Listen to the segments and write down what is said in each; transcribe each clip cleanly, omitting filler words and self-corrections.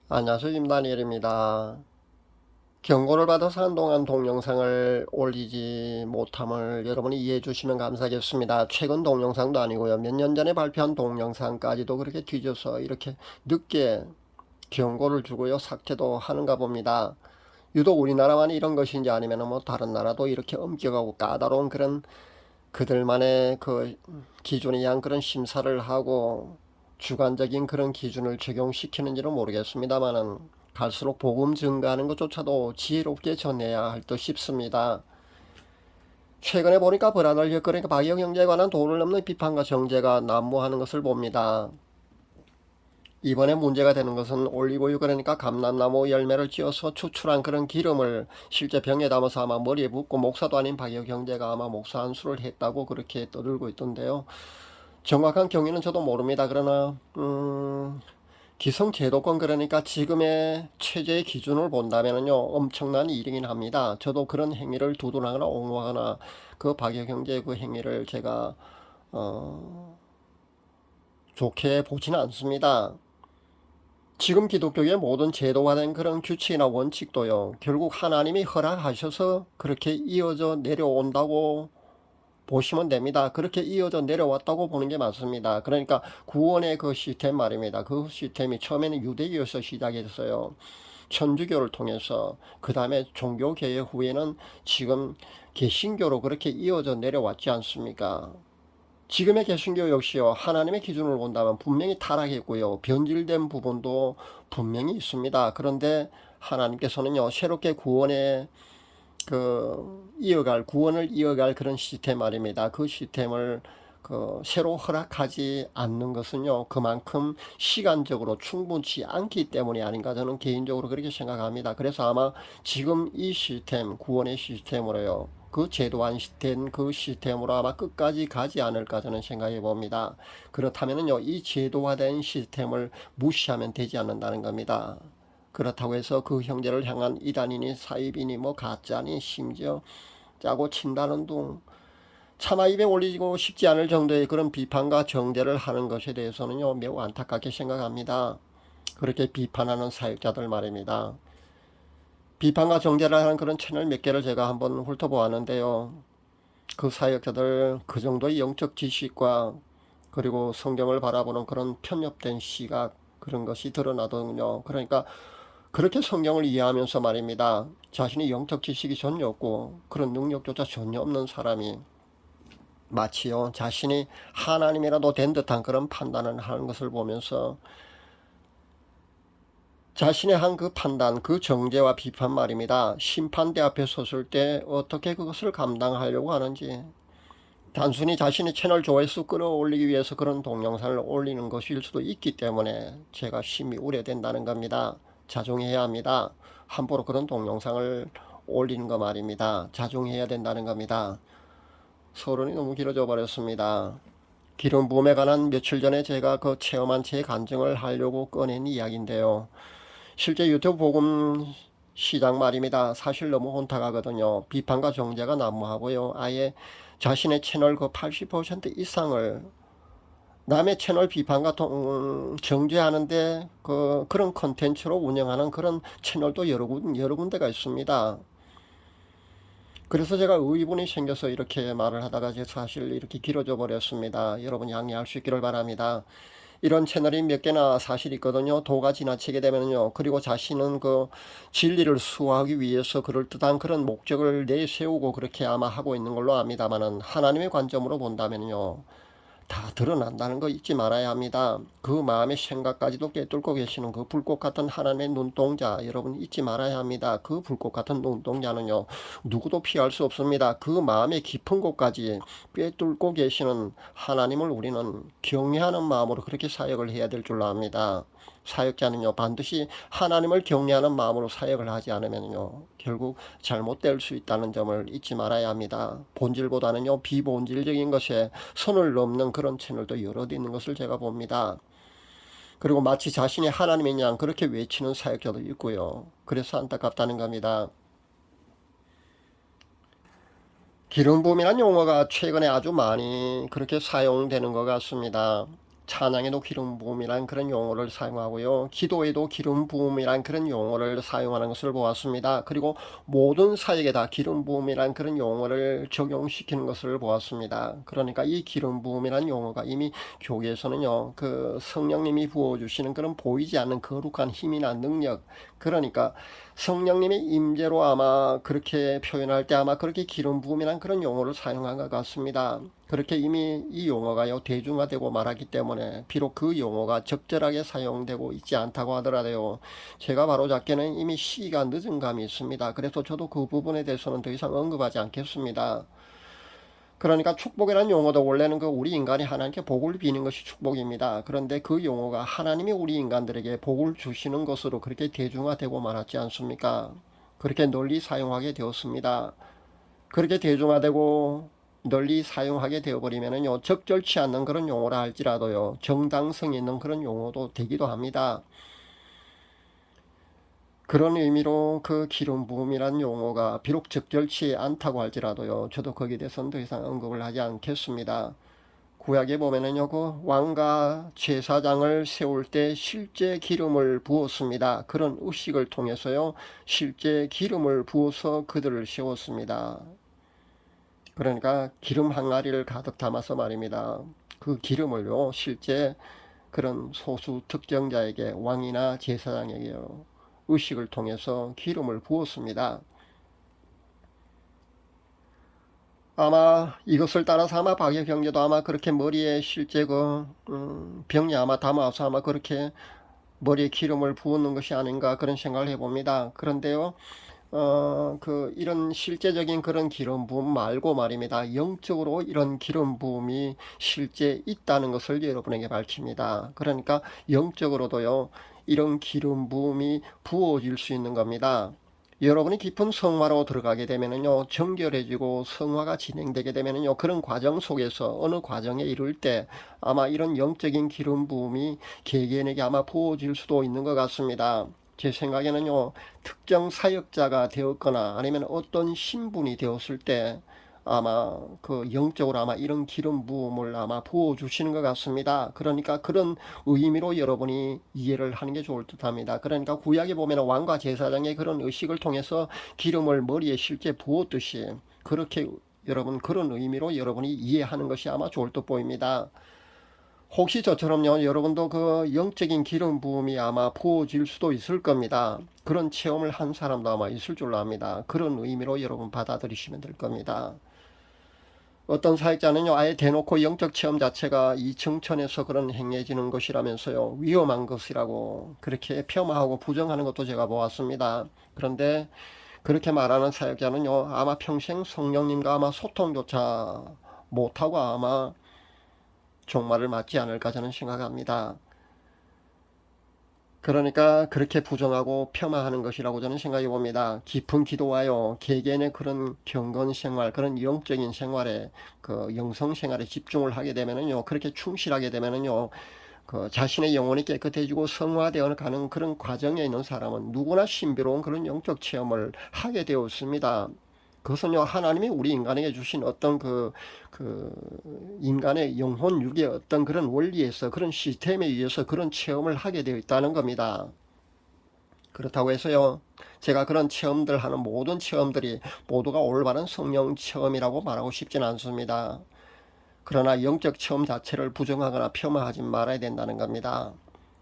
안녕하세요. 임다니엘입니다. 경고를 받아서 한동안 동영상을 올리지 못함을 여러분이 이해해 주시면 감사하겠습니다. 최근 동영상도 아니고요. 몇 년 전에 발표한 동영상까지도 그렇게 뒤져서 이렇게 늦게 경고를 주고요. 삭제도 하는가 봅니다. 유독 우리나라만 이런 것인지 아니면 뭐 다른 나라도 이렇게 엄격하고 까다로운 그런 그들만의 그 기준에 의한 그런 심사를 하고 주관적인 그런 기준을 적용시키는지는 모르겠습니다만은 갈수록 복음 증가하는 것조차도 지혜롭게 전해야 할 듯 싶습니다. 최근에 보니까 불안을 겪으니까 박영 형제에 관한 도를 넘는 비판과 정죄가 난무하는 것을 봅니다. 이번에 문제가 되는 것은 올리브유, 그러니까 감람나무 열매를 찧어서 추출한 그런 기름을 실제 병에 담아서 아마 머리에 붓고, 목사도 아닌 박혁 형제가 아마 목사 안수를 했다고 그렇게 떠들고 있던데요. 정확한 경위는 저도 모릅니다. 그러나 기성제도권, 그러니까 지금의 체제의 기준을 본다면요 엄청난 일이긴 합니다. 저도 그런 행위를 두둔하거나 옹호하거나 그 박혁 형제의 그 행위를 제가 좋게 보지는 않습니다. 지금 기독교의 모든 제도화된 그런 규칙이나 원칙도요, 결국 하나님이 허락하셔서 그렇게 이어져 내려온다고 보시면 됩니다. 그렇게 이어져 내려왔다고 보는 게 맞습니다. 그러니까 구원의 그 시스템 말입니다. 그 시스템이 처음에는 유대교에서 시작했어요. 천주교를 통해서, 그 다음에 종교개혁 후에는 지금 개신교로 그렇게 이어져 내려왔지 않습니까? 지금의 개신교 역시요, 하나님의 기준을 본다면 분명히 타락했고요, 변질된 부분도 분명히 있습니다. 그런데 하나님께서는요, 새롭게 구원을 이어갈 그런 시스템 말입니다. 그 시스템을 새로 허락하지 않는 것은요, 그만큼 시간적으로 충분치 않기 때문이 아닌가, 저는 개인적으로 그렇게 생각합니다. 그래서 아마 지금 이 시스템, 구원의 시스템으로요, 그 제도화된 그 시스템으로 아마 끝까지 가지 않을까 저는 생각해 봅니다. 그렇다면요, 이 제도화된 시스템을 무시하면 되지 않는다는 겁니다. 그렇다고 해서 그 형제를 향한 이단이니 사입이니 뭐 가짜니 심지어 짜고 친다는 둥, 차마 입에 올리고 싶지 않을 정도의 그런 비판과 정죄를 하는 것에 대해서는요, 매우 안타깝게 생각합니다. 그렇게 비판하는 사역자들 말입니다. 비판과 정죄를 하는 그런 채널 몇 개를 제가 한번 훑어보았는데요. 그 사역자들 그 정도의 영적 지식과 그리고 성경을 바라보는 그런 편협된 시각, 그런 것이 드러나더군요. 그러니까 그렇게 성경을 이해하면서 말입니다, 자신이 영적 지식이 전혀 없고 그런 능력조차 전혀 없는 사람이 마치요 자신이 하나님이라도 된 듯한 그런 판단을 하는 것을 보면서 자신의 한 그 판단, 그 정죄와 비판 말입니다, 심판대 앞에 섰을 때 어떻게 그것을 감당하려고 하는지, 단순히 자신의 채널 조회수 끌어올리기 위해서 그런 동영상을 올리는 것일 수도 있기 때문에 제가 심히 우려된다는 겁니다. 자중해야 합니다. 함부로 그런 동영상을 올리는 거 말입니다. 자중해야 된다는 겁니다. 서론이 너무 길어져 버렸습니다. 기름 부음에 관한 며칠 전에 제가 그 체험한 제 간증을 하려고 꺼낸 이야기인데요. 실제 유튜브 복음 시장 말입니다, 사실 너무 혼탁하거든요. 비판과 정죄가 난무하고요. 아예 자신의 채널 그 80% 이상을 남의 채널 비판과 정죄하는데 그런 컨텐츠로 운영하는 그런 채널도 여러 군데가 있습니다. 그래서 제가 의문이 생겨서 이렇게 말을 하다가 제 사실 이렇게 길어져 버렸습니다. 여러분 양해할 수 있기를 바랍니다. 이런 채널이 몇 개나 사실 있거든요. 도가 지나치게 되면요, 그리고 자신은 그 진리를 수호하기 위해서 그럴듯한 그런 목적을 내세우고 그렇게 아마 하고 있는 걸로 압니다만은, 하나님의 관점으로 본다면요, 다 드러난다는 거 잊지 말아야 합니다. 그 마음의 생각까지도 꿰뚫고 계시는 그 불꽃 같은 하나님의 눈동자, 여러분 잊지 말아야 합니다. 그 불꽃 같은 눈동자는요, 누구도 피할 수 없습니다. 그 마음의 깊은 곳까지 꿰뚫고 계시는 하나님을 우리는 경외하는 마음으로 그렇게 사역을 해야 될 줄로 압니다. 사역자는요, 반드시 하나님을 경외하는 마음으로 사역을 하지 않으면요, 결국 잘못될 수 있다는 점을 잊지 말아야 합니다. 본질보다는요, 비본질적인 것에 선을 넘는 그런 채널도 여럿 있는 것을 제가 봅니다. 그리고 마치 자신이 하나님인 양 그렇게 외치는 사역자도 있고요. 그래서 안타깝다는 겁니다. 기름 부음이란 용어가 최근에 아주 많이 그렇게 사용되는 것 같습니다. 찬양에도 기름 부음이란 그런 용어를 사용하고요. 기도에도 기름 부음이란 그런 용어를 사용하는 것을 보았습니다. 그리고 모든 사역에 다 기름 부음이란 그런 용어를 적용시키는 것을 보았습니다. 그러니까 이 기름 부음이란 용어가 이미 교계에서는요, 그 성령님이 부어주시는 그런 보이지 않는 거룩한 힘이나 능력, 그러니까 성령님의 임재로 아마 그렇게 표현할 때 아마 그렇게 기름 부음이란 그런 용어를 사용한 것 같습니다. 그렇게 이미 이 용어가요 대중화되고 말하기 때문에 비록 그 용어가 적절하게 사용되고 있지 않다고 하더라도요, 제가 바로 잡기에는 이미 시기가 늦은 감이 있습니다. 그래서 저도 그 부분에 대해서는 더 이상 언급하지 않겠습니다. 그러니까 축복이라는 용어도 원래는 그 우리 인간이 하나님께 복을 비는 것이 축복입니다. 그런데 그 용어가 하나님이 우리 인간들에게 복을 주시는 것으로 그렇게 대중화되고 말았지 않습니까? 그렇게 널리 사용하게 되었습니다. 그렇게 대중화되고 널리 사용하게 되어버리면요, 적절치 않는 그런 용어라 할지라도요, 정당성 있는 그런 용어도 되기도 합니다. 그런 의미로 그 기름 부음이란 용어가 비록 적절치 않다고 할지라도요, 저도 거기에 대해서는 더 이상 언급을 하지 않겠습니다. 구약에 보면은요, 그 왕과 제사장을 세울 때 실제 기름을 부었습니다. 그런 의식을 통해서요, 실제 기름을 부어서 그들을 세웠습니다. 그러니까 기름 항아리를 가득 담아서 말입니다. 그 기름을요, 실제 그런 소수 특정자에게, 왕이나 제사장에게요, 의식을 통해서 기름을 부었습니다. 아마 이것을 따라서 아마 박예경제도 아마 그렇게 머리에 실제 병이 아마 담아서 아마 그렇게 머리에 기름을 부었는 것이 아닌가 그런 생각을 해봅니다. 그런데요, 이런 실제적인 그런 기름 부음 말고 말입니다, 영적으로 이런 기름 부음이 실제 있다는 것을 여러분에게 밝힙니다. 그러니까 영적으로도요, 이런 기름 부음이 부어질 수 있는 겁니다. 여러분이 깊은 성화로 들어가게 되면은요, 정결해지고 성화가 진행되게 되면은요, 그런 과정 속에서 어느 과정에 이를 때 아마 이런 영적인 기름 부음이 개개인에게 아마 부어질 수도 있는 것 같습니다. 제 생각에는요, 특정 사역자가 되었거나 아니면 어떤 신분이 되었을 때 아마 그 영적으로 아마 이런 기름 부음을 아마 부어 주시는 것 같습니다. 그러니까 그런 의미로 여러분이 이해를 하는 게 좋을 듯 합니다. 그러니까 구약에 보면 왕과 제사장의 그런 의식을 통해서 기름을 머리에 실제 부었듯이 그렇게 여러분 그런 의미로 여러분이 이해하는 것이 아마 좋을 듯 보입니다. 혹시 저처럼요, 여러분도 그 영적인 기름 부음이 아마 부어질 수도 있을 겁니다. 그런 체험을 한 사람도 아마 있을 줄로 압니다. 그런 의미로 여러분 받아들이시면 될 겁니다. 어떤 사역자는요, 아예 대놓고 영적 체험 자체가 이청천에서 그런 행해지는 것이라면서요, 위험한 것이라고 그렇게 폄하하고 부정하는 것도 제가 보았습니다. 그런데 그렇게 말하는 사역자는요, 아마 평생 성령님과 아마 소통조차 못하고 아마 종말을 맞지 않을까 저는 생각합니다. 그러니까 그렇게 부정하고 폄하하는 것이라고 저는 생각해 봅니다. 깊은 기도와요, 개개인의 그런 경건 생활, 그런 영적인 생활에, 그 영성 생활에 집중을 하게 되면은요, 그렇게 충실하게 되면은요, 그 자신의 영혼이 깨끗해지고 성화되어 가는 그런 과정에 있는 사람은 누구나 신비로운 그런 영적 체험을 하게 되었습니다. 그것은요, 하나님이 우리 인간에게 주신 어떤 그 인간의 영혼 육의 어떤 그런 원리에서, 그런 시스템에 의해서 그런 체험을 하게 되어 있다는 겁니다. 그렇다고 해서요, 제가 그런 체험들 하는 모든 체험들이 모두가 올바른 성령 체험이라고 말하고 싶지는 않습니다. 그러나 영적 체험 자체를 부정하거나 폄하하지 말아야 된다는 겁니다.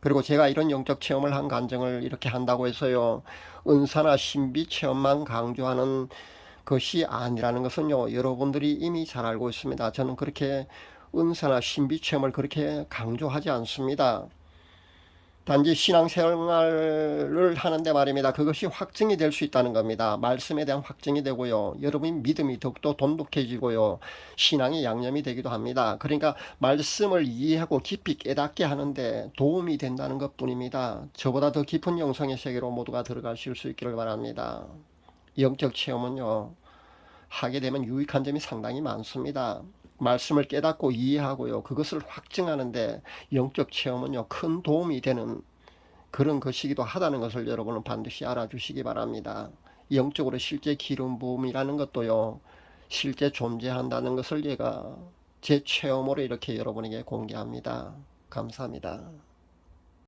그리고 제가 이런 영적 체험을 한 간증을 이렇게 한다고 해서요, 은사나 신비 체험만 강조하는 것이 아니라는 것은요, 여러분들이 이미 잘 알고 있습니다. 저는 그렇게 은사나 신비 체험을 그렇게 강조하지 않습니다. 단지 신앙생활을 하는데 말입니다, 그것이 확증이 될 수 있다는 겁니다. 말씀에 대한 확증이 되고요, 여러분의 믿음이 더욱더 돈독해지고요, 신앙의 양념이 되기도 합니다. 그러니까 말씀을 이해하고 깊이 깨닫게 하는데 도움이 된다는 것 뿐입니다. 저보다 더 깊은 영성의 세계로 모두가 들어가실 수 있기를 바랍니다. 영적 체험은요, 하게 되면 유익한 점이 상당히 많습니다. 말씀을 깨닫고 이해하고요, 그것을 확증하는데 영적 체험은요, 큰 도움이 되는 그런 것이기도 하다는 것을 여러분은 반드시 알아주시기 바랍니다. 영적으로 실제 기름 부음이라는 것도요, 실제 존재한다는 것을 제가 제 체험으로 이렇게 여러분에게 공개합니다. 감사합니다.